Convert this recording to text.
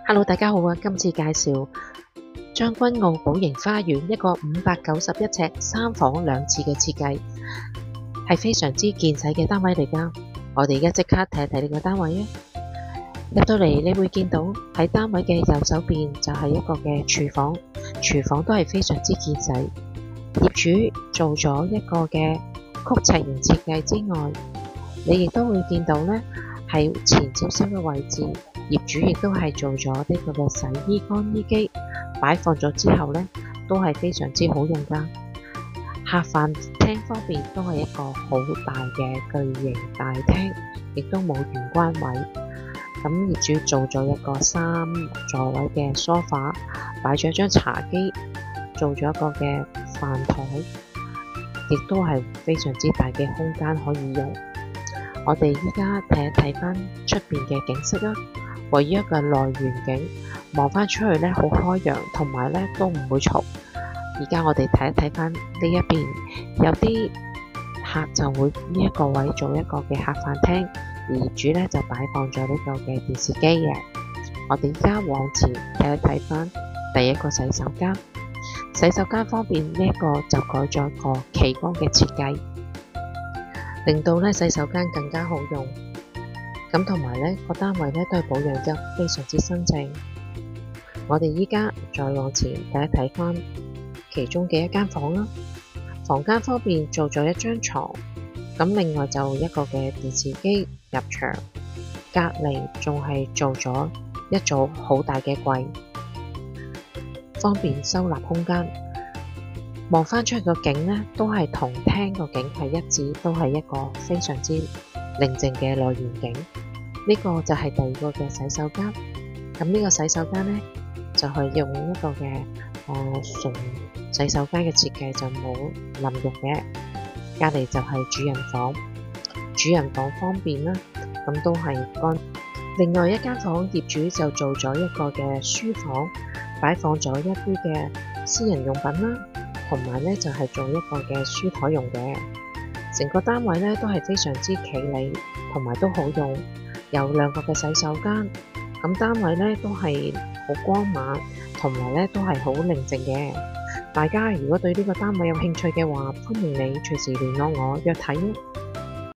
Hello，大家好啊！今次介紹將軍澳寶盈花園一個591尺3房2廁嘅設計，係非常之見使嘅單位嚟㗎。我哋而家即刻睇一睇呢個單位啊！入到嚟，你會見到喺單位嘅右手邊就係一個嘅廚房，廚房都係非常之見使。業主做咗一個嘅曲尺形設計之外，你亦都會見到呢喺前少少嘅位置，業主亦都係做咗呢個嘅洗衣乾衣機擺放咗之後呢，都係非常之好用㗎。客飯廳方面都係一個好大嘅巨型大廳，亦都冇玄關位。咁業主做咗一個3座位嘅梳化，擺咗一張茶几，做咗一個嘅飯台，亦都係非常之大嘅空間可以用。我哋依家睇一睇翻出邊嘅景色啦，位於一個內園景，望翻出去呢好開揚，同埋呢都唔會嘈。而家我哋睇一睇翻呢一邊，有啲客就會呢一個位做一個嘅客飯廳，而業主呢就擺放咗呢個嘅電視機嘅。我哋而家往前睇一睇翻第一個洗手間，洗手間方面呢一個就改咗一個企缸嘅設計，令到呢洗手間更加好用。咁同埋呢個單位呢都係保養得非常之新淨。我哋依家再往前睇一睇翻其中嘅一間房啦。房間方面做咗一張床，咁另外就一個嘅電視機入牆，隔離仲係做咗一組好大嘅櫃，方便收納空間。望翻出去個景呢，都係同廳個景係一致，都係一個非常之寧靜嘅內園景。呢個就係第二個嘅洗手間。咁呢個洗手間呢，就係用一個嘅純洗手間嘅設計，就冇淋浴嘅。隔離就係主人房，主人房方面啦，咁都係乾。另外一間房業主就做咗一個嘅書房，擺放咗一啲嘅私人用品啦，同埋呢就係做一個嘅書台用嘅。成個單位呢都係非常之企理，同埋都好用。有2個嘅洗手間，咁單位呢都係好光猛，同埋呢都係好寧靜嘅。大家如果對呢個單位有興趣嘅話，歡迎你隨時聯絡我約睇。